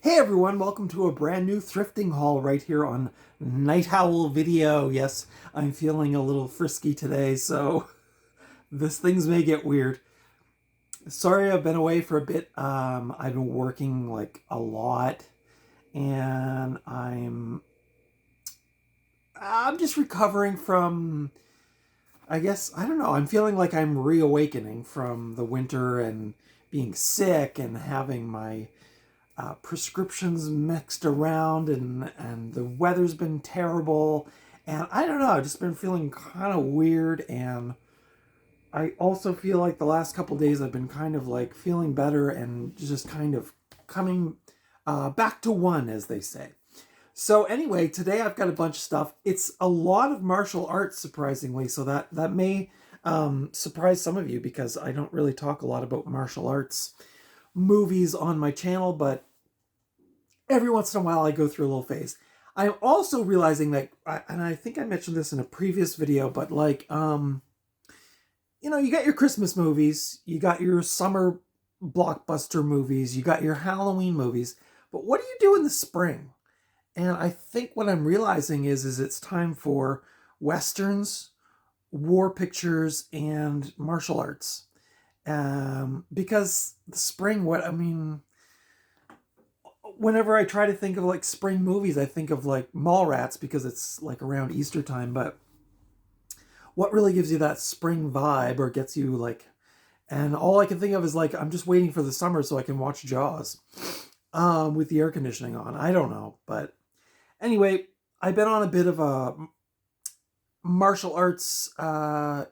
Hey everyone, welcome to a brand new thrifting haul right here on Night Owl Video. Yes, I'm feeling a little frisky today, so this things may get weird. Sorry I've been away for a bit. I've been working like a lot and I'm just recovering from, I guess, I don't know, I'm feeling like I'm reawakening from the winter and being sick and having my prescriptions mixed around, and the weather's been terrible, and I don't know, I've just been feeling kind of weird. And I also feel like the last couple days I've been kind of like feeling better and just kind of coming back to one, as they say. So anyway, today I've got a bunch of stuff. It's a lot of martial arts, surprisingly, so that may surprise some of you, because I don't really talk a lot about martial arts movies on my channel, but every once in a while I go through a little phase. I'm also realizing that, and I think I mentioned this in a previous video, but like, you got your Christmas movies, you got your summer blockbuster movies, you got your Halloween movies, but what do you do in the spring? And I think what I'm realizing is it's time for Westerns, war pictures, and martial arts. Because the spring, whenever I try to think of like spring movies, I think of like Mallrats because it's like around Easter time. But what really gives you that spring vibe, or gets you like, and all I can think of is like, I'm just waiting for the summer so I can watch Jaws with the air conditioning on. I don't know. But anyway, I've been on a bit of a martial arts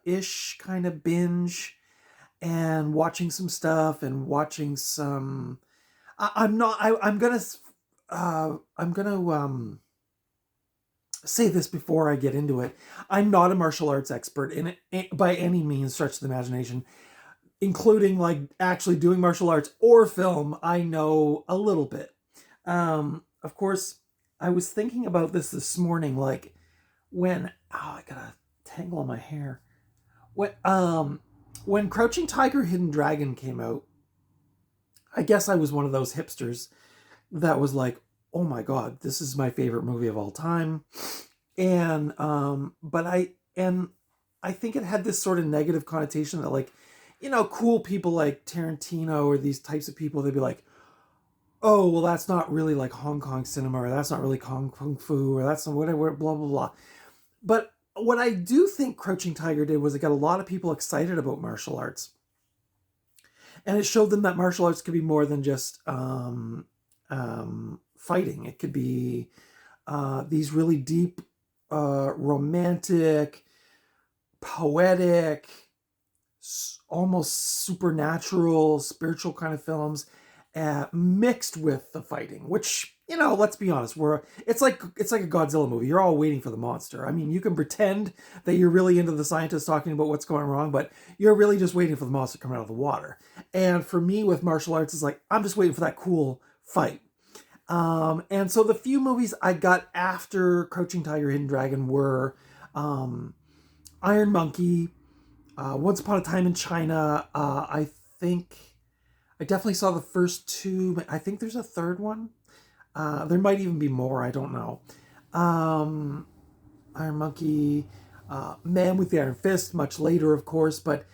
ish kind of binge, and watching some stuff and watching some. I'm not. I'm gonna. I'm gonna say this before I get into it. I'm not a martial arts expert in it by any means, stretch of the imagination. Including like actually doing martial arts or film, I know a little bit. Of course, I was thinking about this morning, like when I gotta tangle my hair. When Crouching Tiger, Hidden Dragon came out, I guess I was one of those hipsters that was like, "Oh my god, this is my favorite movie of all time." And I think it had this sort of negative connotation that, like, cool people like Tarantino or these types of people, they'd be like, "Oh, well, that's not really like Hong Kong cinema, or that's not really kung fu, or that's not whatever, blah blah blah." But what I do think Crouching Tiger did was it got a lot of people excited about martial arts, and it showed them that martial arts could be more than just fighting. It could be these really deep, romantic, poetic, almost supernatural, spiritual kind of films, mixed with the fighting. Which, let's be honest, it's like a Godzilla movie. You're all waiting for the monster. I mean, you can pretend that you're really into the scientists talking about what's going wrong, but you're really just waiting for the monster coming out of the water. And for me, with martial arts, it's like I'm just waiting for that cool fight. And so the few movies I got after Crouching Tiger, Hidden Dragon were Iron Monkey, Once Upon a Time in China. I think I definitely saw the first two. I think there's a third one. There might even be more. I don't know. Iron Monkey, Man with the Iron Fist, much later, of course. But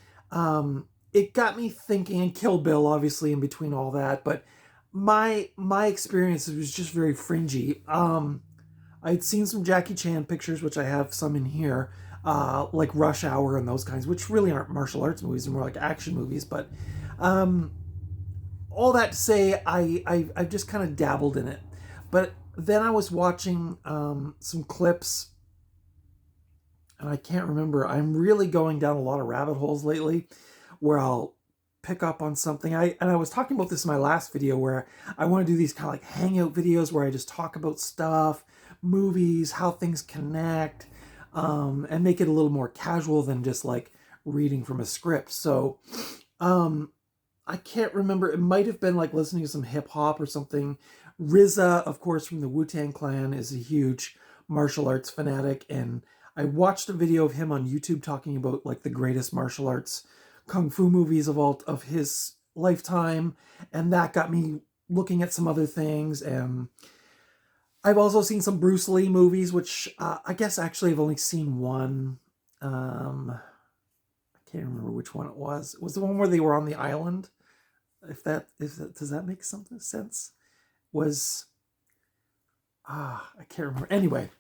it got me thinking, and Kill Bill, obviously, in between all that. But my experience was just very fringy. I'd seen some Jackie Chan pictures, which I have some in here, like Rush Hour and those kinds, which really aren't martial arts movies, they're more like action movies. But all that to say, I just kind of dabbled in it. But then I was watching some clips, and I can't remember. I'm really going down a lot of rabbit holes lately, where I'll pick up on something. I was talking about this in my last video, where I want to do these kind of like hangout videos where I just talk about stuff, movies, how things connect, and make it a little more casual than just like reading from a script. So I can't remember. It might have been like listening to some hip hop or something. RZA, of course, from the Wu-Tang Clan, is a huge martial arts fanatic, and I watched a video of him on YouTube talking about like the greatest martial arts kung fu movies of his lifetime, and that got me looking at some other things, and I've also seen some Bruce Lee movies, which I guess actually I've only seen one. I can't remember which one it was. It was the one where they were on the island. If that does that make some sense? Was I can't remember. Anyway,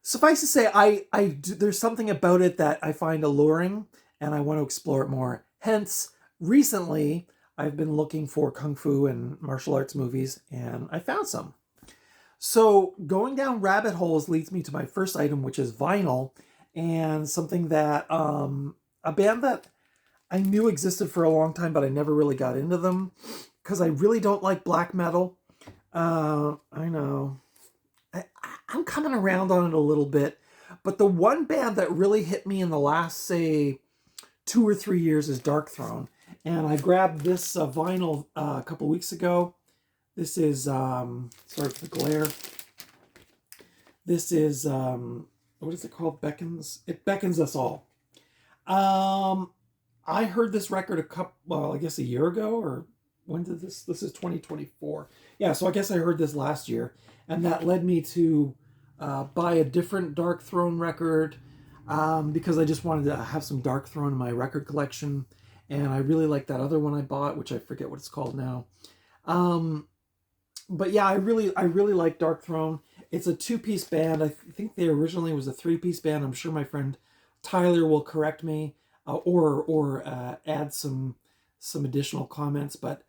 suffice to say, there's something about it that I find alluring, and I want to explore it more. Hence, recently I've been looking for kung fu and martial arts movies, and I found some. So going down rabbit holes leads me to my first item, which is vinyl, and something that a band that I knew existed for a long time, but I never really got into them because I really don't like black metal. I know. I'm coming around on it a little bit, but the one band that really hit me in the last, say, 2 or 3 years is Dark Throne. And I grabbed this vinyl a couple weeks ago. This is, sorry for the glare. This is, what is it called? It Beckons Us All. I heard this record I guess a year ago, or when did this is 2024. Yeah, so I guess I heard this last year, and that led me to buy a different Dark Throne record because I just wanted to have some Dark Throne in my record collection, and I really like that other one I bought, which I forget what it's called now. But yeah, I really like Dark Throne. It's a 2-piece band. I think they originally was a 3-piece band. I'm sure my friend Tyler will correct me or add some additional comments. But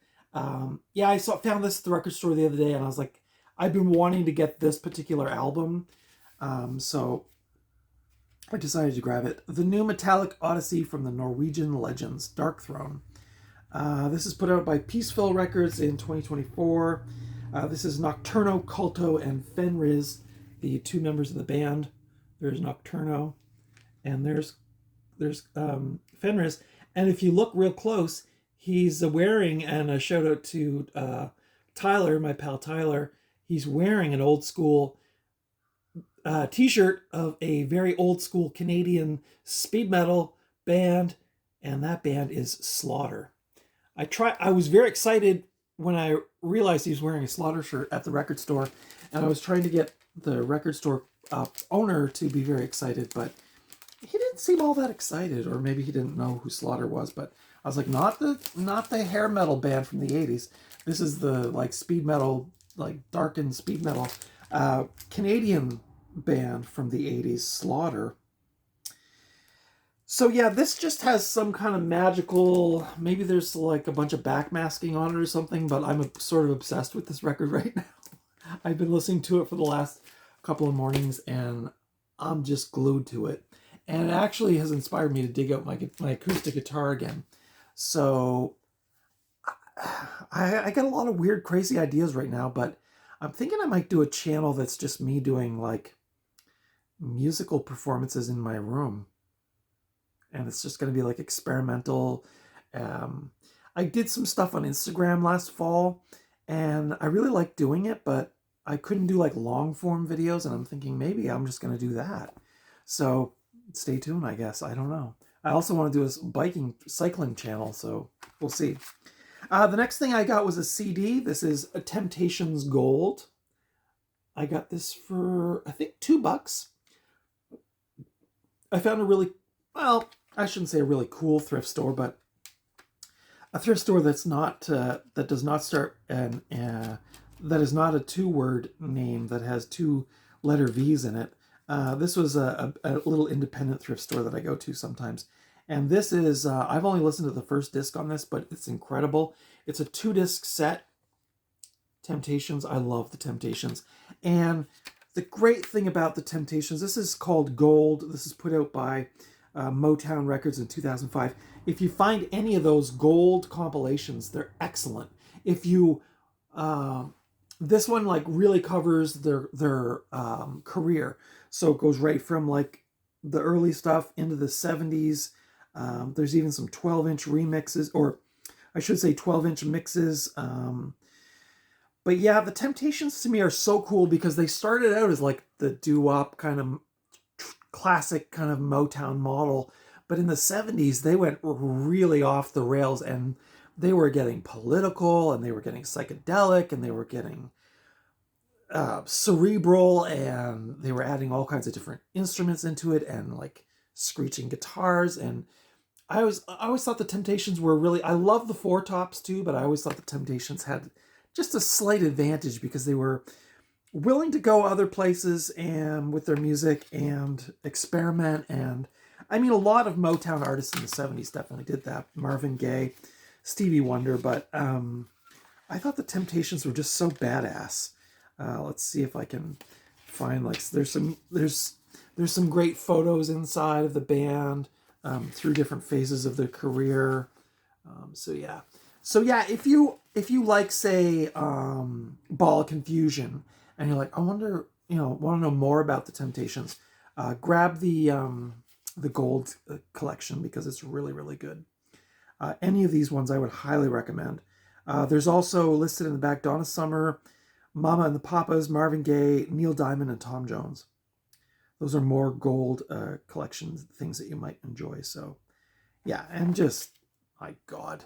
yeah, I found this at the record store the other day, and I was like, I've been wanting to get this particular album, so I decided to grab it. The new Metallic Odyssey from the Norwegian Legends, Dark Throne. This is put out by Peaceful Records in 2024. This is Nocturno, Culto, and Fenriz, the 2 members of the band. There's Nocturno, and there's Fenriz. And if you look real close, he's wearing, and a shout out to Tyler, my pal Tyler, he's wearing an old school t-shirt of a very old school Canadian speed metal band, and that band is Slaughter. I was very excited when I realized he was wearing a Slaughter shirt at the record store, and I was trying to get the record store owner to be very excited, but he didn't seem all that excited, or maybe he didn't know who Slaughter was. But I was like, not the hair metal band from the 80s. This is the like speed metal, like darkened speed metal Canadian band from the 80s, Slaughter. So yeah, this just has some kind of magical, maybe there's like a bunch of backmasking on it or something, but I'm sort of obsessed with this record right now. I've been listening to it for the last couple of mornings, and I'm just glued to it. And it actually has inspired me to dig out my acoustic guitar again. So I got a lot of weird, crazy ideas right now, but I'm thinking I might do a channel that's just me doing like musical performances in my room. And it's just going to be like experimental. I did some stuff on Instagram last fall, and I really liked doing it, but I couldn't do like long form videos, and I'm thinking maybe I'm just going to do that. So stay tuned, I guess. I don't know. I also want to do a cycling channel, so we'll see. The next thing I got was a CD. This is a Temptations Gold. I got this for, I think, $2. I found a really, well, I shouldn't say a really cool thrift store, but a thrift store that's not, that does not start, and that is not a 2-word name that has 2 letter V's in it. This was a little independent thrift store that I go to sometimes. And this is, I've only listened to the first disc on this, but it's incredible. It's a 2-disc set. Temptations, I love the Temptations. And the great thing about the Temptations, this is called Gold. This is put out by Motown Records in 2005. If you find any of those Gold compilations, they're excellent. If you, this one like really covers their career. So it goes right from like the early stuff into the 70s. There's even some 12-inch remixes, or I should say 12-inch mixes. But yeah, the Temptations to me are so cool because they started out as like the doo-wop kind of classic kind of Motown model. But in the 70s, they went really off the rails. And they were getting political, and they were getting psychedelic, and they were getting cerebral, and they were adding all kinds of different instruments into it, and like screeching guitars. And I always thought the Temptations were really, I love the Four Tops too, but I always thought the Temptations had just a slight advantage because they were willing to go other places and with their music and experiment. And I mean, a lot of Motown artists in the 70s definitely did that. Marvin Gaye, Stevie Wonder, but I thought the Temptations were just so badass. Let's see if I can find, like, there's some great photos inside of the band through different phases of their career. So yeah, if you like, say, Ball of Confusion, and you're like, I wonder, want to know more about the Temptations, grab the gold collection, because it's really, really good. Any of these ones I would highly recommend. There's also listed in the back Donna Summer, Mama and the Papas, Marvin Gaye, Neil Diamond, and Tom Jones. Those are more gold collection things that you might enjoy. So yeah, and just, my God,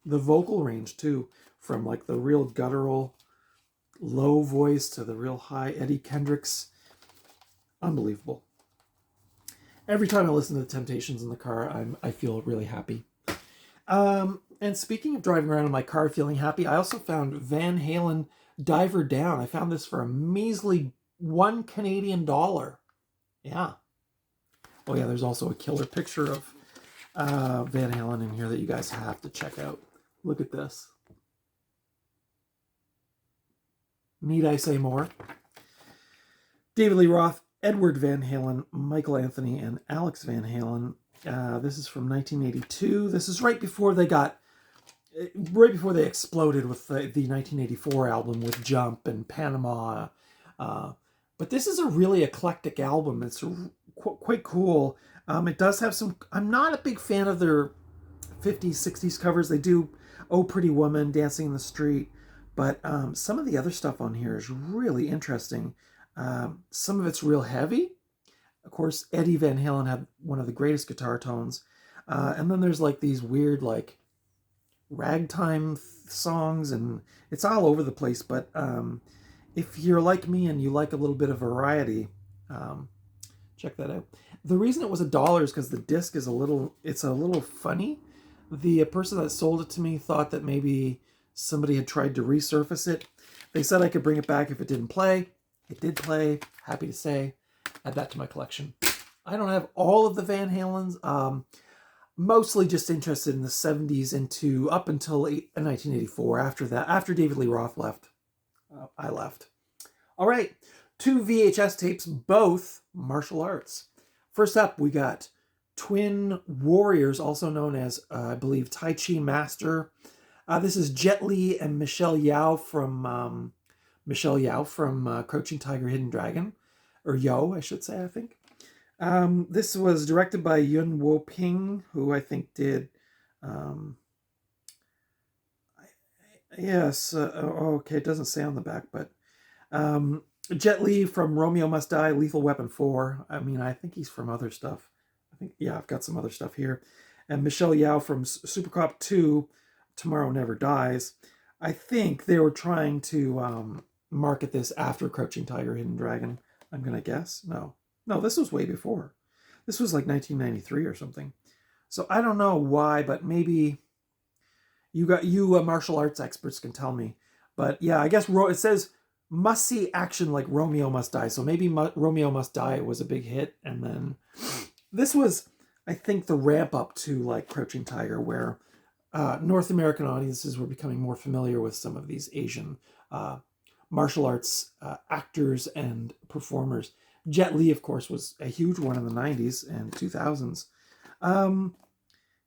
the vocal range too, from like the real guttural low voice to the real high Eddie Kendricks. Unbelievable. Every time I listen to the Temptations in the car, I feel really happy. And speaking of driving around in my car feeling happy, I also found Van Halen Diver Down. I found this for a measly $1 Canadian. Yeah. Oh yeah, there's also a killer picture of Van Halen in here that you guys have to check out. Look at this. Need I say more? David Lee Roth, Edward Van Halen, Michael Anthony, and Alex Van Halen. This is from 1982. This is right before they exploded with the 1984 album with Jump and Panama. But this is a really eclectic album. It's quite cool. It does have some, I'm not a big fan of their 50s, 60s covers. They do Oh Pretty Woman, Dancing in the Street. But some of the other stuff on here is really interesting. Some of it's real heavy. Of course, Eddie Van Halen had one of the greatest guitar tones. And then there's like these weird like ragtime songs, and it's all over the place. But if you're like me and you like a little bit of variety, check that out. The reason it was $1 is because the disc is a little funny. The person that sold it to me thought that maybe somebody had tried to resurface it. They said I could bring it back if it didn't play. It did play. Happy to say. Add that to my collection. I don't have all of the Van Halens. Mostly just interested in the 70s up until 1984. After that, after David Lee Roth left, I left. All right, 2 VHS tapes, both martial arts. First up, we got Twin Warriors, also known as, I believe, Tai Chi Master. This is Jet Li and Michelle Yeoh from Crouching Tiger, Hidden Dragon, or Yo, I should say. I think this was directed by Yuen Wo Ping, who I think did. Yes, okay, it doesn't say on the back, but Jet Li from Romeo Must Die, Lethal Weapon 4. I mean, I think he's from other stuff. I've got some other stuff here. And Michelle Yeoh from Super Cop 2, Tomorrow Never Dies. I think they were trying to market this after Crouching Tiger, Hidden Dragon. I'm going to guess. No, this was way before. This was like 1993 or something. So I don't know why, but maybe you martial arts experts can tell me. But yeah, I guess it says must see action like Romeo Must Die. So maybe Romeo Must Die was a big hit. And then this was, I think, the ramp up to like Crouching Tiger, where North American audiences were becoming more familiar with some of these Asian martial arts actors and performers. Jet Li, of course, was a huge one in the 90s and 2000s.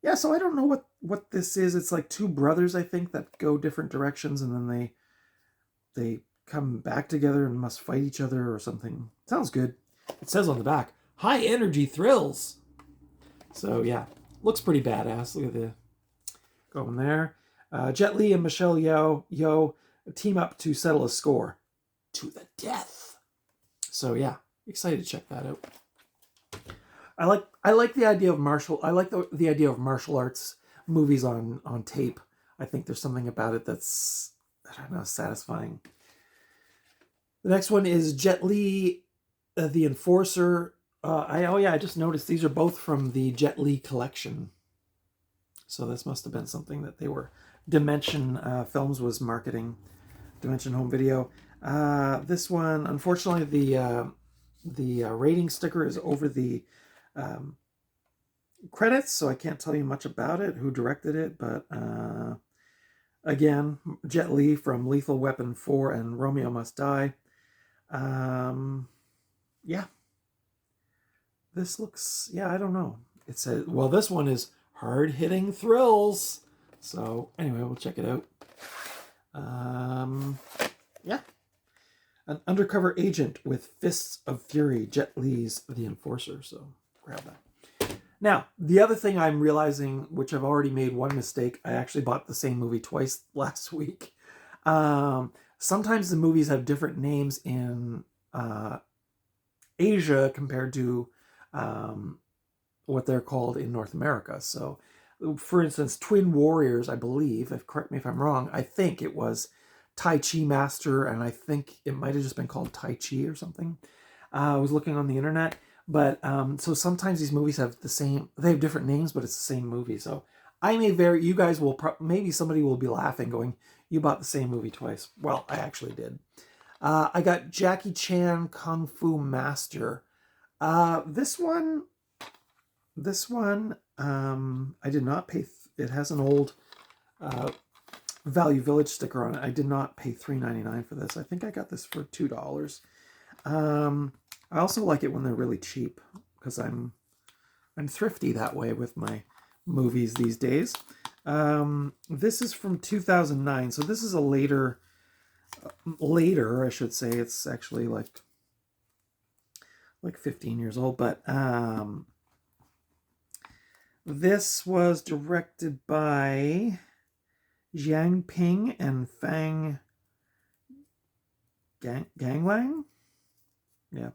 Yeah, so I don't know what this is. It's like two brothers, I think, that go different directions, and then they come back together and must fight each other or something. Sounds good. It says on the back, high energy thrills. So yeah, looks pretty badass. Look at the going there. Jet Li and Michelle Yeoh team up to settle a score to the death. So yeah, excited to check that out. I like the idea of the idea of martial arts movies on tape. I think there's something about it that's, I don't know, satisfying. The next one is Jet Li, The Enforcer. I just noticed these are both from the Jet Li collection. So this must have been something that they were, Dimension Films was marketing, Dimension Home Video. This one, unfortunately, the rating sticker is over the credits, so I can't tell you much about it, who directed it, but again, Jet Li from Lethal Weapon 4 and Romeo Must Die. Yeah. This looks, I don't know. It says, well, this one is hard-hitting thrills. So anyway, we'll check it out. Yeah. An undercover agent with fists of fury, Jet Li's The Enforcer. So grab that. Now, the other thing I'm realizing, which I've already made one mistake, I actually bought the same movie twice last week. Sometimes the movies have different names in Asia compared to what they're called in North America. So, for instance, Twin Warriors, I believe, correct me if I'm wrong, I think it was Tai Chi Master, and I think it might have just been called Tai Chi or something. I was looking on the internet, but so sometimes these movies have they have different names, but it's the same movie. So I may you guys will, maybe somebody will be laughing going, you bought the same movie twice. Well, I actually did. I got Jackie Chan Kung Fu Master. This one, I did not pay. It has an old Value Village sticker on it. I did not pay $3.99 for this. I think I got this for $2. I also like it when they're really cheap because I'm thrifty that way with my movies these days. This is from 2009, so this is a later, I should say. It's actually like 15 years old, but this was directed by Jiang Ping and Fang Ganglang. Yeah.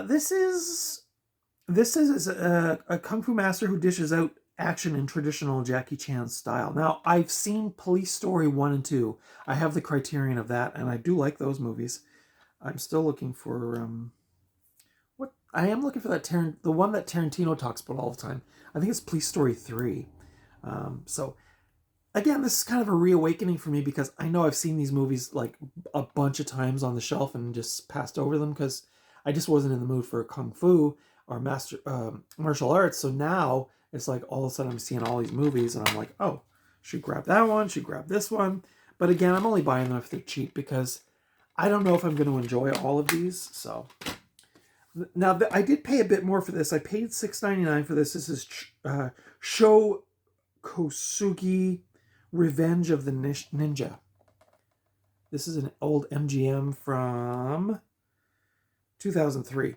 This is a Kung Fu master who dishes out action in traditional Jackie Chan style. Now, I've seen Police Story 1 and 2. I have the Criterion of that, and I do like those movies. I'm still looking for I am looking for the one that Tarantino talks about all the time. I think it's Police Story 3. So again, this is kind of a reawakening for me because I know I've seen these movies like a bunch of times on the shelf and just passed over them because I just wasn't in the mood for Kung Fu or martial arts. So now it's like all of a sudden I'm seeing all these movies and I'm like, oh, should grab that one, should grab this one. But again, I'm only buying them if they're cheap because I don't know if I'm going to enjoy all of these. So now I did pay a bit more for this. I paid $6.99 for this. This is Sho Kosugi Revenge of the Ninja. This is an old MGM from 2003.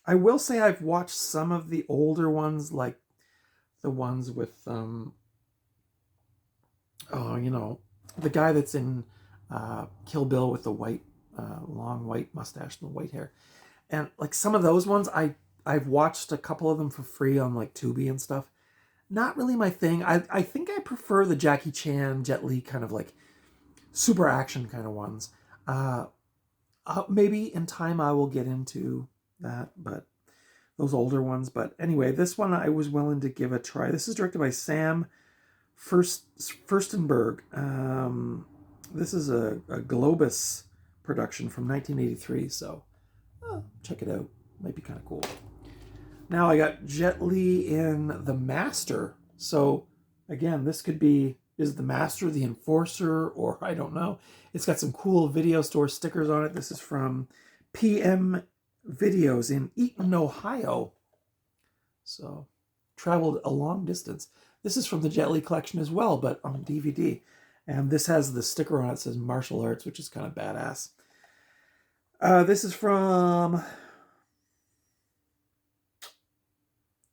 I will say I've watched some of the older ones, like the ones with, the guy that's in Kill Bill with the white, long white mustache and the white hair. And like some of those ones, I've watched a couple of them for free on like Tubi and stuff. Not really my thing. I think I prefer the Jackie Chan, Jet Li kind of like super action kind of ones. Maybe in time I will get into that, but those older ones. But anyway, this one I was willing to give a try. This is directed by Sam Furstenberg. This is a Globus production from 1983, so check it out. Might be kind of cool. Now I got Jet Li in The Master. So again, this could be, is The Master the Enforcer, or I don't know. It's got some cool video store stickers on it. This is from PM Videos in Eaton, Ohio. So traveled a long distance. This is from the Jet Li collection as well, but on DVD. And this has the sticker on it that says martial arts, which is kind of badass. This is from,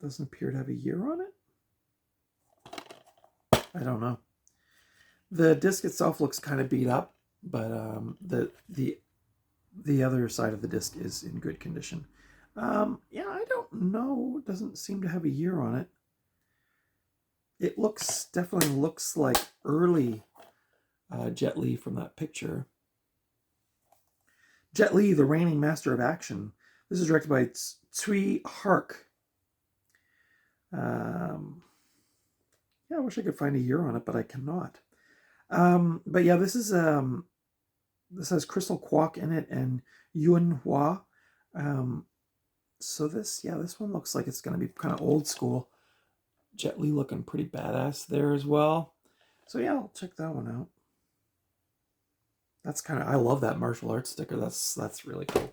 doesn't appear to have a year on it. I don't know. The disc itself looks kind of beat up, but the other side of the disc is in good condition. Yeah, I don't know. It doesn't seem to have a year on it. It definitely looks like early Jet Li from that picture. Jet Li, the reigning master of action. This is directed by Tsui Hark. Yeah, I wish I could find a year on it, but I cannot. But yeah, this has Crystal Kwok in it and Yun Hua. So this one looks like it's going to be kind of old school. Jet Li looking pretty badass there as well. So yeah, I'll check that one out. I love that martial arts sticker. That's really cool.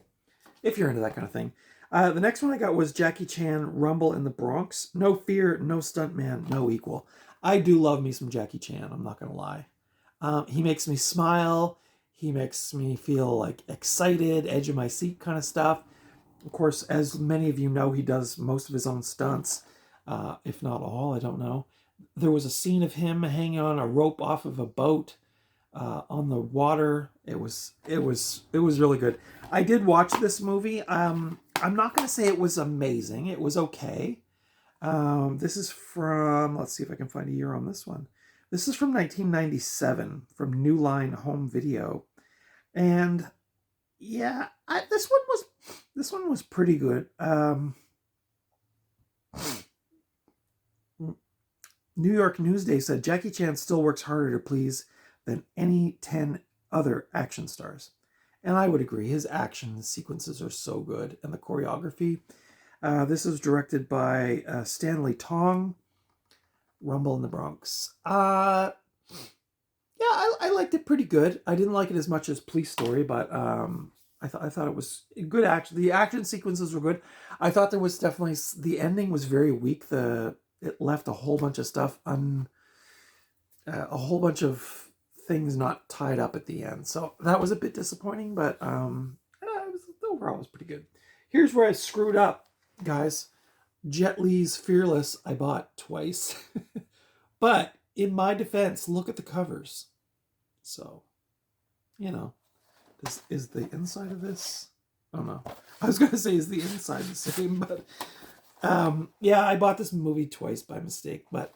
If you're into that kind of thing. The next one I got was Jackie Chan Rumble in the Bronx. No fear, no stuntman, no equal. I do love me some Jackie Chan, I'm not going to lie. He makes me smile. He makes me feel like excited, edge of my seat kind of stuff. Of course, as many of you know, he does most of his own stunts, if not all, I don't know. There was a scene of him hanging on a rope off of a boat on the water. It was really good. I did watch this movie. I'm not going to say it was amazing. It was okay. This is from, let's see if I can find a year on this one. This is from 1997 from New Line Home Video. And yeah, this one was pretty good. New York Newsday said Jackie Chan still works harder to please than any 10 other action stars. And I would agree. His action sequences are so good. And the choreography. This is directed by Stanley Tong. Rumble in the Bronx. Yeah, I liked it pretty good. I didn't like it as much as Police Story, but I thought it was good action. The action sequences were good. I thought there was definitely, the ending was very weak. It left a whole bunch of stuff a whole bunch of things not tied up at the end. So that was a bit disappointing, but overall it was pretty good. Here's where I screwed up, guys. Jet Li's Fearless I bought twice. But in my defense, look at the covers. So, is the inside of this? Oh no. I was going to say, is the inside the same? But yeah, I bought this movie twice by mistake. But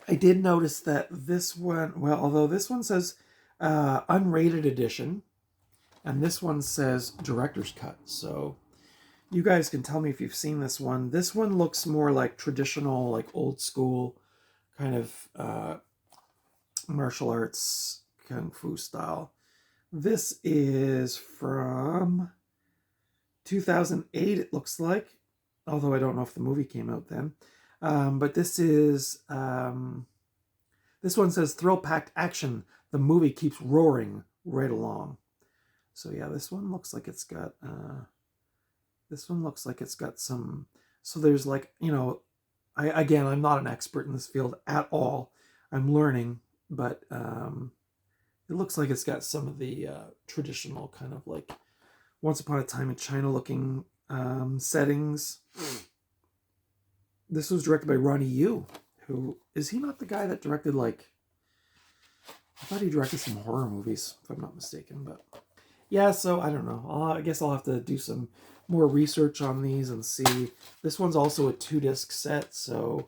I did notice that this one, well, although this one says unrated edition, and this one says director's cut. So you guys can tell me if you've seen this one. This one looks more like traditional, like old school kind of martial arts kung fu style. This is from 2008, it looks like, although I don't know if the movie came out then. But this one says thrill-packed action. The movie keeps roaring right along. So yeah, this one looks like it's got some. So there's like, I'm not an expert in this field at all. I'm learning, but it looks like it's got some of the traditional kind of like Once Upon a Time in China looking settings. This was directed by Ronnie Yu, who is he not the guy that directed I thought he directed some horror movies, if I'm not mistaken. But yeah, so I don't know. I guess I'll have to do some more research on these and see. This one's also a 2-disc set, so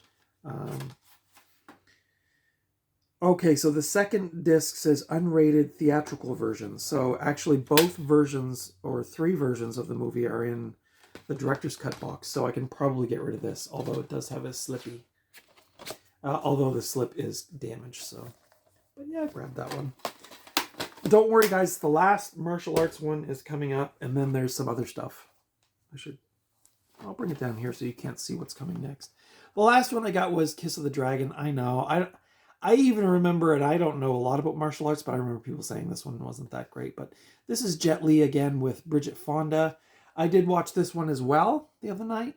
okay, so the second disc says unrated theatrical version. So actually both versions, or 3 versions of the movie, are in the director's cut box. So I can probably get rid of this, although it does have a slippy. Although the slip is damaged, so. But yeah, I grabbed that one. Don't worry, guys. The last martial arts one is coming up, and then there's some other stuff. I'll bring it down here so you can't see what's coming next. The last one I got was Kiss of the Dragon. I know. I even remember it. I don't know a lot about martial arts, but I remember people saying this one wasn't that great. But this is Jet Li again with Bridget Fonda. I did watch this one as well the other night.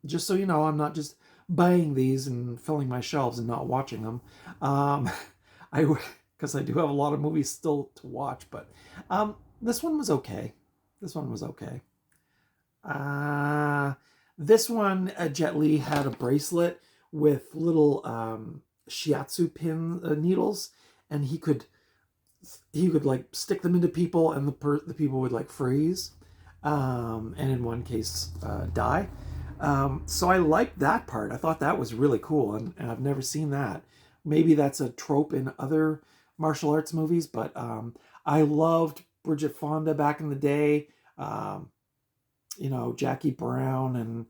Just so you know, I'm not just buying these and filling my shelves and not watching them. Because I do have a lot of movies still to watch. But this one was okay. This one, Jet Li had a bracelet with little shiatsu pin needles, and he could like stick them into people, and the people would like freeze. and in one case die. So I liked that part. I thought that was really cool, and I've never seen that. Maybe that's a trope in other martial arts movies, but I loved Bridget Fonda back in the day. Um, Jackie Brown, and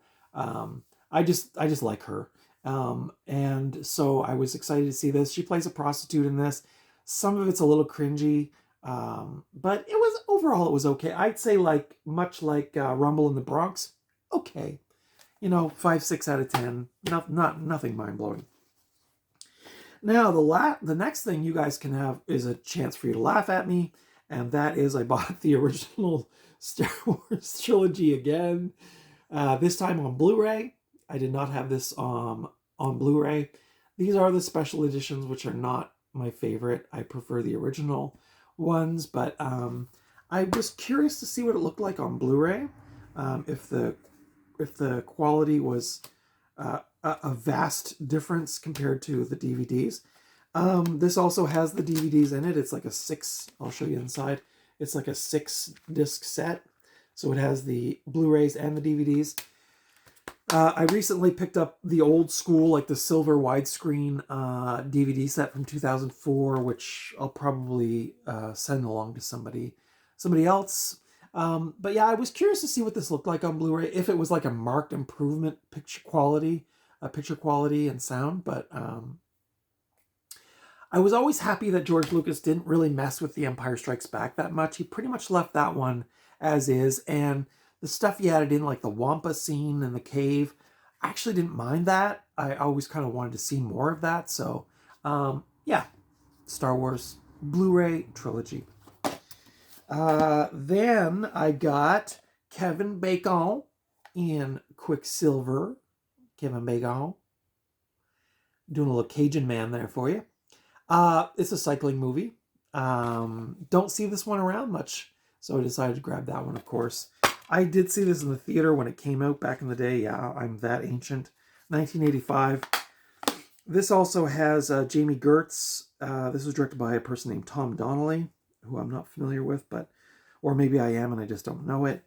I just like her. And so I was excited to see this. She plays a prostitute in this. Some of it's a little cringy, but it was overall it was okay. I'd say like much like Rumble in the Bronx, okay. 5, 6 out of 10. Not nothing mind blowing. Now the next thing you guys can have is a chance for you to laugh at me, and that is I bought the original Star Wars trilogy again. This time on Blu-ray. I did not have this on Blu-ray. These are the special editions, which are not my favorite. I prefer the original ones, but I was curious to see what it looked like on Blu-ray. If the quality was a vast difference compared to the DVDs. This also has the DVDs in it. It's like a 6. I'll show you inside. It's like a 6-disc set. So it has the Blu-rays and the DVDs. I recently picked up the old school, like the silver widescreen DVD set from 2004, which I'll probably send along to somebody else. But yeah, I was curious to see what this looked like on Blu-ray, if it was like a marked improvement picture quality and sound. But I was always happy that George Lucas didn't really mess with The Empire Strikes Back that much. He pretty much left that one as is, and the stuff he added in, like the Wampa scene in the cave, I actually didn't mind that. I always kind of wanted to see more of that. So, yeah, Star Wars Blu-ray trilogy. Then I got Kevin Bacon in Quicksilver. Kevin Bacon. Doing a little Cajun man there for you. It's a cycling movie. Don't see this one around much, so I decided to grab that one, of course. I did see this in the theater when it came out back in the day. Yeah, I'm that ancient. 1985. This also has Jamie Gertz. This was directed by a person named Tom Donnelly, who I'm not familiar with, or maybe I am and I just don't know it.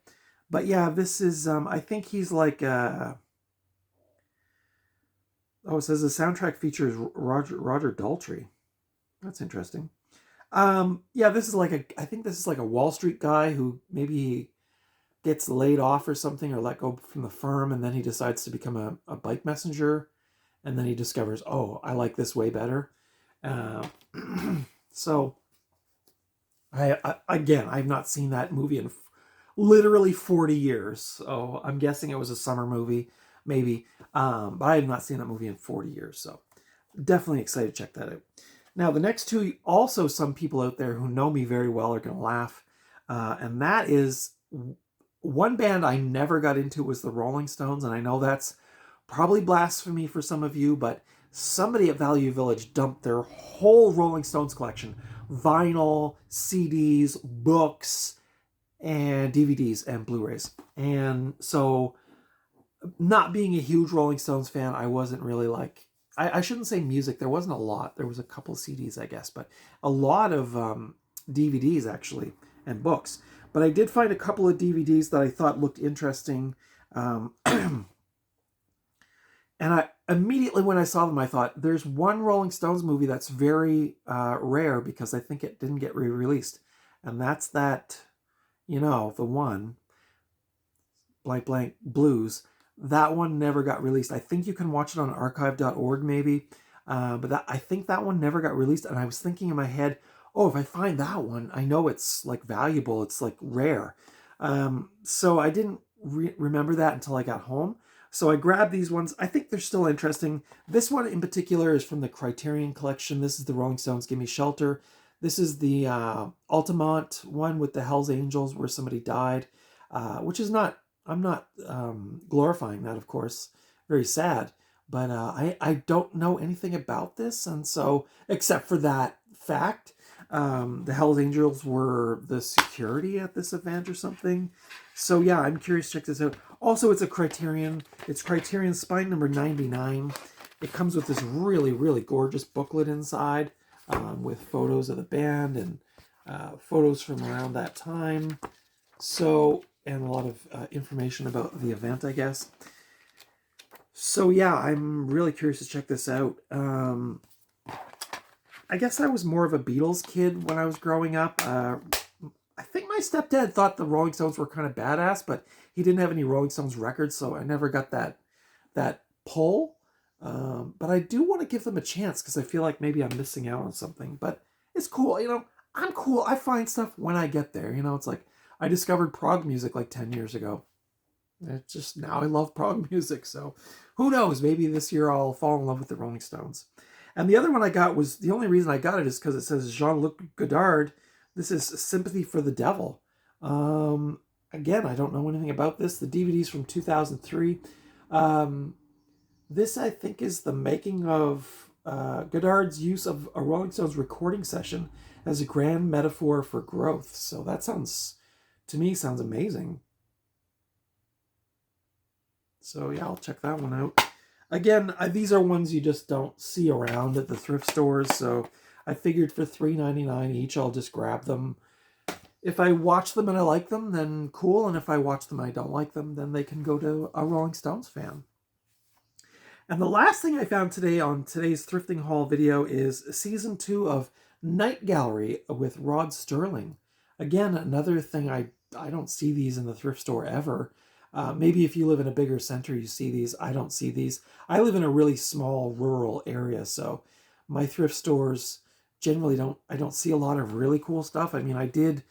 But yeah, this is, I think he's like, it says the soundtrack features Roger Daltrey. That's interesting. Yeah, I think this is like a Wall Street guy who maybe gets laid off or something, or let go from the firm, and then he decides to become a bike messenger, and then he discovers, oh, I like this way better. So I've not seen that movie in literally 40 years, so I'm guessing it was a summer movie, maybe, but I have not seen that movie in 40 years, so definitely excited to check that out. Now, the next two, also some people out there who know me very well are going to laugh, and that is one band I never got into was the Rolling Stones, and I know that's probably blasphemy for some of you, but somebody at Value Village dumped their whole Rolling Stones collection, vinyl, CDs, books, and DVDs and Blu-rays. And so, not being a huge Rolling Stones fan, I wasn't really like, I shouldn't say music, there wasn't a lot. There was a couple CDs, I guess, but a lot of DVDs, actually, and books. But I did find a couple of DVDs that I thought looked interesting. And I immediately, when I saw them, I thought, there's one Rolling Stones movie that's very rare because I think it didn't get re-released. And that's that, the one, blank blank blues. That one never got released. I think you can watch it on archive.org maybe. But I think that one never got released. And I was thinking in my head, oh, if I find that one, I know it's like valuable. It's like rare. So I didn't remember that until I got home. So I grabbed these ones. I think they're still interesting. This one in particular is from the Criterion Collection. This is the Rolling Stones, Give Me Shelter. This is the Altamont one with the Hells Angels where somebody died, which is not, I'm not glorifying that, of course. Very sad. But I don't know anything about this. And so, except for that fact, the Hells Angels were the security at this event or something. So yeah, I'm curious to check this out. Also, it's a Criterion. It's Criterion Spine number 99. It comes with this really, really gorgeous booklet inside with photos of the band and photos from around that time. So, and a lot of information about the event, I guess. So yeah, I'm really curious to check this out. I guess I was more of a Beatles kid when I was growing up. I think my stepdad thought the Rolling Stones were kind of badass, but he didn't have any Rolling Stones records, so I never got that pull. But I do want to give them a chance because I feel like maybe I'm missing out on something. But it's cool, I'm cool. I find stuff when I get there. It's like I discovered prog music like 10 years ago. It's just now I love prog music. So who knows? Maybe this year I'll fall in love with the Rolling Stones. And the other one I got was, the only reason I got it is because it says Jean-Luc Godard. This is Sympathy for the Devil. Again, I don't know anything about this. The DVD's from 2003. This, I think, is the making of Godard's use of a Rolling Stones recording session as a grand metaphor for growth. So that sounds amazing. So yeah, I'll check that one out. Again, these are ones you just don't see around at the thrift stores, so I figured for $3.99 each, I'll just grab them. If I watch them and I like them, then cool, and if I watch them and I don't like them, then they can go to a Rolling Stones fan. And the last thing I found today on today's Thrifting Haul video is Season 2 of Night Gallery with Rod Sterling. Again, another thing, I don't see these in the thrift store ever. Maybe if you live in a bigger center, you see these. I don't see these. I live in a really small rural area, so my thrift stores generally I don't see a lot of really cool stuff. I mean, I did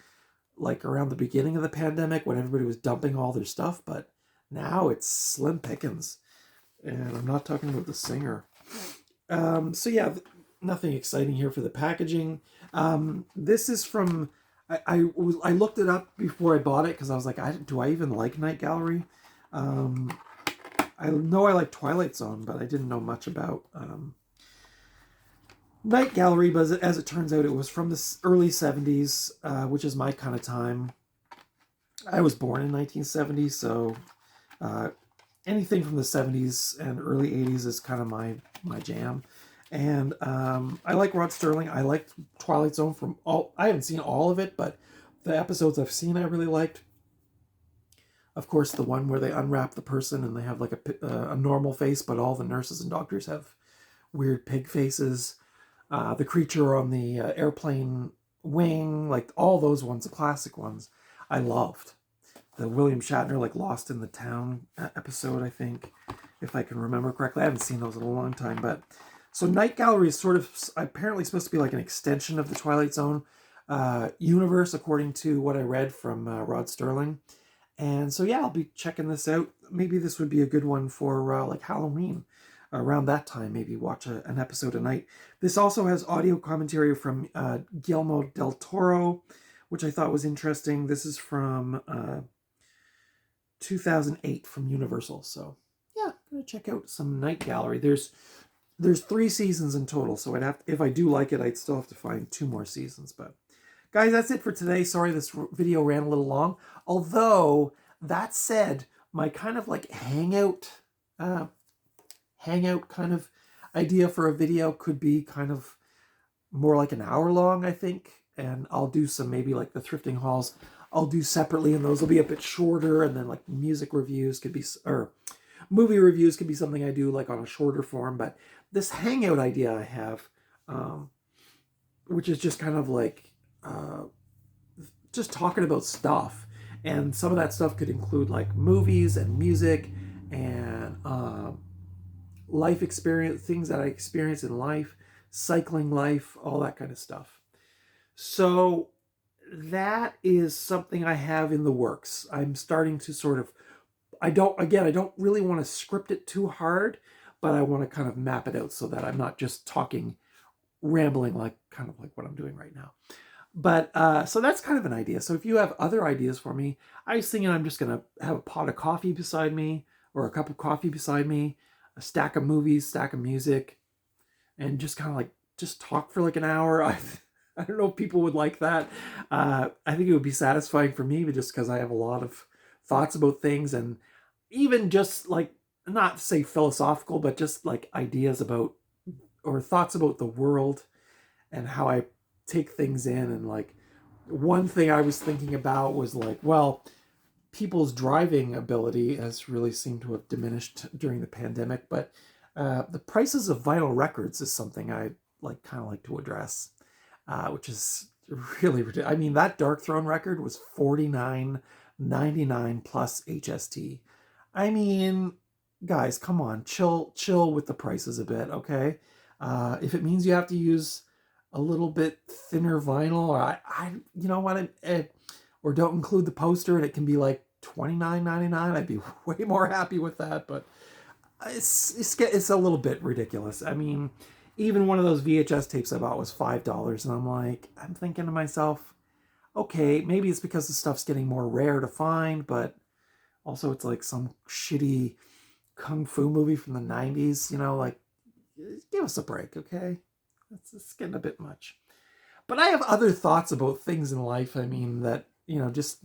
like around the beginning of the pandemic when everybody was dumping all their stuff, but now it's slim pickings. And I'm not talking about the singer. So yeah, nothing exciting here for the packaging. This is from, I looked it up before I bought it because I was like, do I even like Night Gallery? I know I like Twilight Zone, but I didn't know much about Night Gallery. But as it turns out, it was from the early 70s, which is my kind of time. I was born in 1970, so anything from the 70s and early 80s is kind of my jam. And I like Rod Sterling. I liked Twilight Zone I haven't seen all of it, but the episodes I've seen I really liked. Of course, the one where they unwrap the person and they have like a normal face, but all the nurses and doctors have weird pig faces. The creature on the airplane wing, like all those ones, the classic ones, I loved. The William Shatner, like Lost in the Town episode, I think, if I can remember correctly. I haven't seen those in a long time, but so Night Gallery is sort of apparently supposed to be like an extension of the Twilight Zone universe, according to what I read from Rod Sterling. And so yeah, I'll be checking this out. Maybe this would be a good one for like Halloween. Around that time, maybe watch an episode a night. This also has audio commentary from Guillermo del Toro, which I thought was interesting. This is from 2008 from Universal. So yeah, I'm gonna check out some Night Gallery. There's 3 seasons in total, so if I do like it, I'd still have to find 2 more seasons. But guys, that's it for today. Sorry this video ran a little long. Although that said, my kind of like hangout kind of idea for a video could be kind of more like an hour long, I think. And I'll do some, maybe like the thrifting hauls I'll do separately, and those will be a bit shorter. And then like music reviews could be, or movie reviews could be something I do like on a shorter form. But this hangout idea I have, which is just kind of like just talking about stuff. And some of that stuff could include like movies and music and life experience, things that I experience in life, cycling life, all that kind of stuff. So that is something I have in the works. I'm starting to sort of, I don't really want to script it too hard, but I want to kind of map it out so that I'm not just talking, rambling like kind of like what I'm doing right now. But so that's kind of an idea. So if you have other ideas for me, I was thinking I'm just going to have a pot of coffee beside me, or a cup of coffee beside me, a stack of movies, stack of music, and just kind of like just talk for like an hour. I don't know if people would like that. I think it would be satisfying for me, but just because I have a lot of thoughts about things, and even just like, not say philosophical, but just like ideas about, or thoughts about the world and how I take things in. And like one thing I was thinking about was like, well, people's driving ability has really seemed to have diminished during the pandemic, but the prices of vinyl records is something I kind of like to address, which is really ridiculous. I mean, that Dark Throne record was $49.99 plus HST. I mean, guys, come on, chill with the prices a bit, okay? If it means you have to use a little bit thinner vinyl, or you know what, or don't include the poster, and it can be like $29.99, I'd be way more happy with that. But it's a little bit ridiculous. I mean, even one of those VHS tapes I bought was $5, and I'm thinking to myself, okay, maybe it's because the stuff's getting more rare to find, but also it's like some shitty kung fu movie from the 90s, give us a break, okay? It's getting a bit much. But I have other thoughts about things in life. I mean, that, just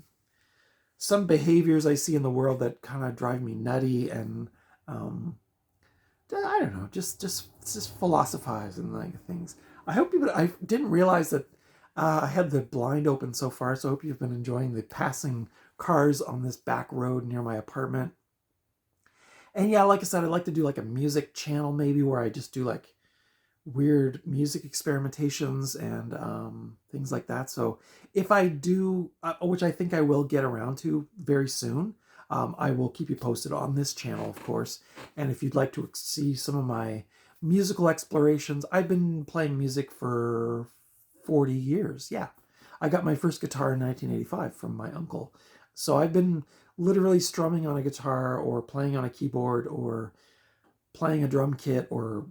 some behaviors I see in the world that kind of drive me nutty, and I don't know, just philosophize and things. I didn't realize that I had the blind open so far, so I hope you've been enjoying the passing cars on this back road near my apartment. And yeah, like I said, I'd like to do a music channel maybe where I just do weird music experimentations and things like that. So if I do, which I think I will get around to very soon, I will keep you posted on this channel, of course. And if you'd like to see some of my musical explorations, I've been playing music for 40 years. Yeah. I got my first guitar in 1985 from my uncle. So I've been literally strumming on a guitar or playing on a keyboard or playing a drum kit or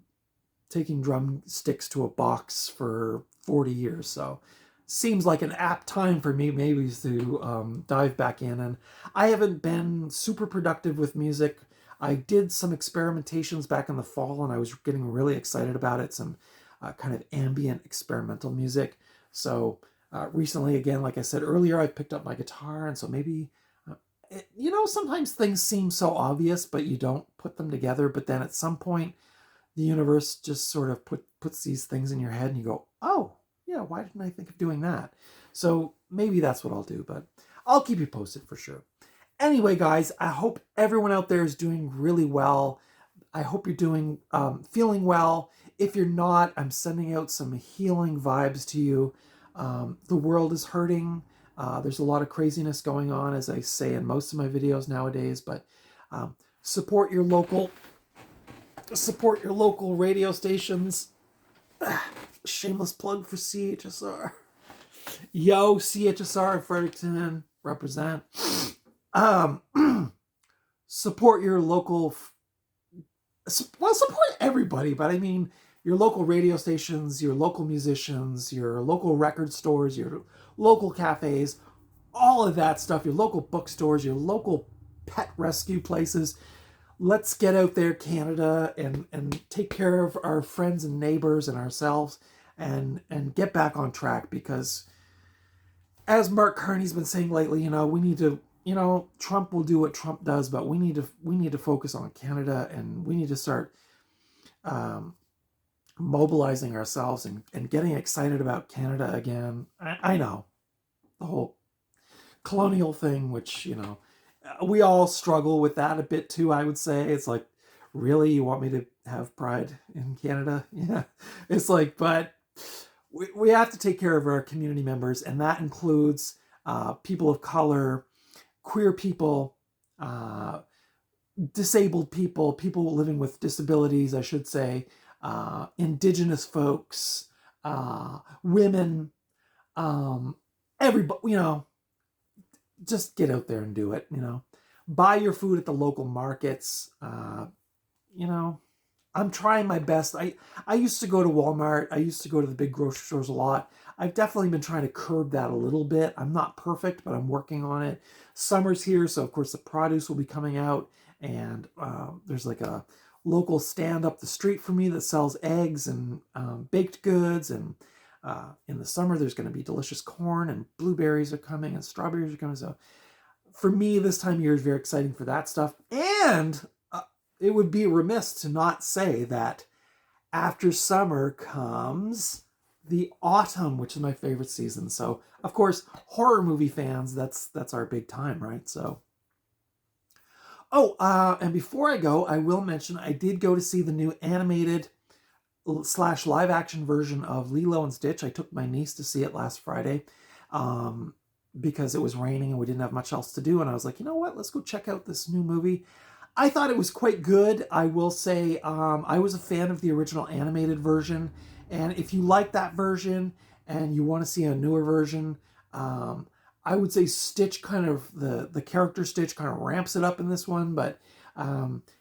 taking drumsticks to a box for 40 years. So seems like an apt time for me maybe to dive back in. And I haven't been super productive with music. I did some experimentations back in the fall, and I was getting really excited about it. Some kind of ambient experimental music. So recently, again, like I said earlier, I picked up my guitar, and so maybe, sometimes things seem so obvious, but you don't put them together. But then at some point, the universe just sort of puts these things in your head, and you go, oh, yeah, why didn't I think of doing that? So maybe that's what I'll do, but I'll keep you posted for sure. Anyway, guys, I hope everyone out there is doing really well. I hope you're feeling well. If you're not, I'm sending out some healing vibes to you. The world is hurting. There's a lot of craziness going on, as I say in most of my videos nowadays, but support your local radio stations. Shameless plug for CHSR. Yo, CHSR Fredericton, represent. Support your local, support everybody, but I mean your local radio stations, your local musicians, your local record stores, your local cafes, all of that stuff, your local bookstores, your local pet rescue places. Let's get out there, Canada, and take care of our friends and neighbors and ourselves, and get back on track, because as Mark Carney's been saying lately, we need to, Trump will do what Trump does, but we need to focus on Canada, and we need to start mobilizing ourselves and getting excited about Canada again. I know the whole colonial thing, which, we all struggle with that a bit too, I would say. It's like, really, you want me to have pride in Canada? Yeah. It's like, but we have to take care of our community members, and that includes people of color, queer people, disabled people, people living with disabilities, I should say, indigenous folks, women, everybody, just get out there and do it, buy your food at the local markets. I'm trying my best. I used to go to Walmart. I used to go to the big grocery stores a lot. I've definitely been trying to curb that a little bit. I'm not perfect, but I'm working on it. Summer's here, so of course the produce will be coming out, and there's a local stand up the street for me that sells eggs and baked goods, and in the summer there's going to be delicious corn, and blueberries are coming, and strawberries are coming. So for me, this time of year is very exciting for that stuff. And it would be remiss to not say that after summer comes the autumn, which is my favorite season. So, of course, horror movie fans, that's our big time, right? So, oh, and before I go, I will mention I did go to see the new animated slash live action version of Lilo and Stitch. I took my niece to see it last Friday because it was raining and we didn't have much else to do. And I was like, you know what? Let's go check out this new movie. I thought it was quite good. I will say I was a fan of the original animated version. And if you like that version and you want to see a newer version, I would say Stitch kind of, the character Stitch kind of ramps it up in this one. But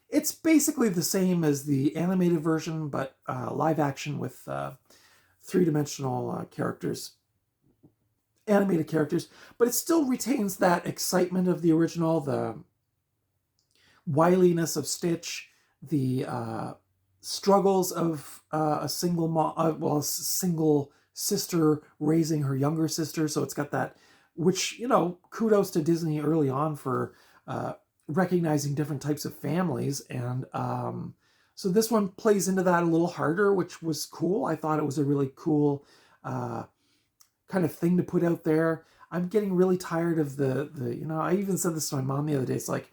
it's basically the same as the animated version, but live action with three-dimensional characters, animated characters. But it still retains that excitement of the original, the wiliness of Stitch, the struggles of a single a single sister raising her younger sister. So it's got that, which, you know, kudos to Disney early on for recognizing different types of families. And so this one plays into that a little harder, which was cool. I thought it was a really cool kind of thing to put out there. I'm getting really tired of the you know, I even said this to my mom the other day. It's like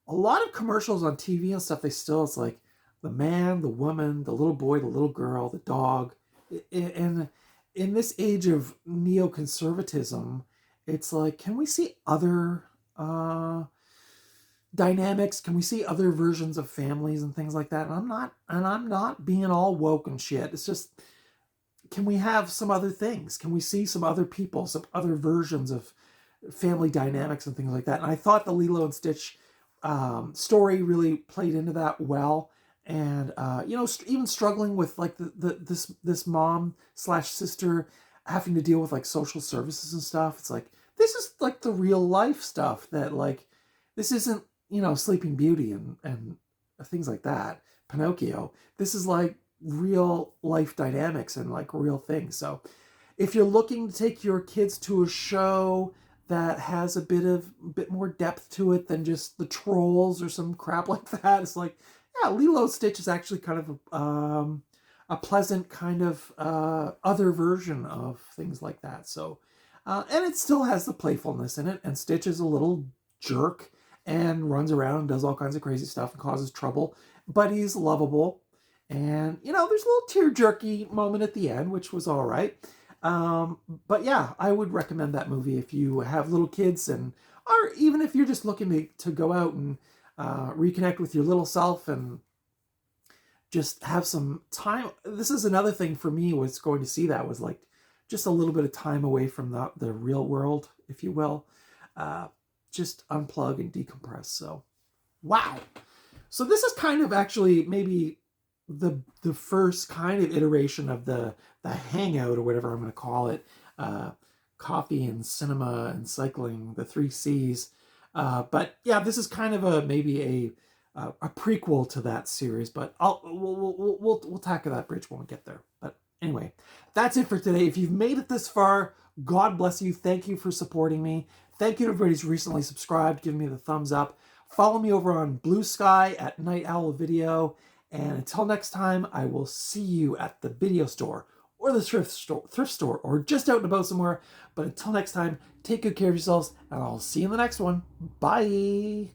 a lot of commercials on TV and stuff, it's like the man, the woman, the little boy, the little girl, the dog. And in this age of neoconservatism, it's like, can we see other dynamics? Can we see other versions of families and things like that? And I'm not being all woke and shit. It's just, can we have some other things? Can we see some other people, some other versions of family dynamics and things like that? And I thought the Lilo and Stitch story really played into that well. And you know, even struggling with like this mom slash sister having to deal with like social services and stuff. It's like, this is like the real life stuff that, like, this isn't, you know, Sleeping Beauty and things like that, Pinocchio. This is like real life dynamics and like real things. So if you're looking to take your kids to a show that has a bit more depth to it than just the Trolls or some crap like that, it's like, yeah, Lilo and Stitch is actually kind of a pleasant kind of other version of things like that. So, and it still has the playfulness in it. And Stitch is a little jerk and runs around and does all kinds of crazy stuff and causes trouble, but he's lovable. And, you know, there's a little tear-jerky moment at the end, which was all right. But yeah, I would recommend that movie if you have little kids, and or even if you're just looking to go out and reconnect with your little self and just have some time. This is another thing for me, was going to see that was like just a little bit of time away from the real world, if you will. Just unplug and decompress. So, wow. So this is kind of actually maybe the first kind of iteration of the hangout, or whatever I'm going to call it. Coffee and cinema and cycling, the 3 C's. But yeah, this is kind of maybe a prequel to that series. But we'll tackle that bridge when we get there. But anyway, that's it for today. If you've made it this far, God bless you. Thank you for supporting me. Thank you to everybody who's recently subscribed, giving me the thumbs up. Follow me over on Blue Sky at Night Owl Video. And until next time, I will see you at the video store or the thrift store, or just out and about somewhere. But until next time, take good care of yourselves, and I'll see you in the next one. Bye.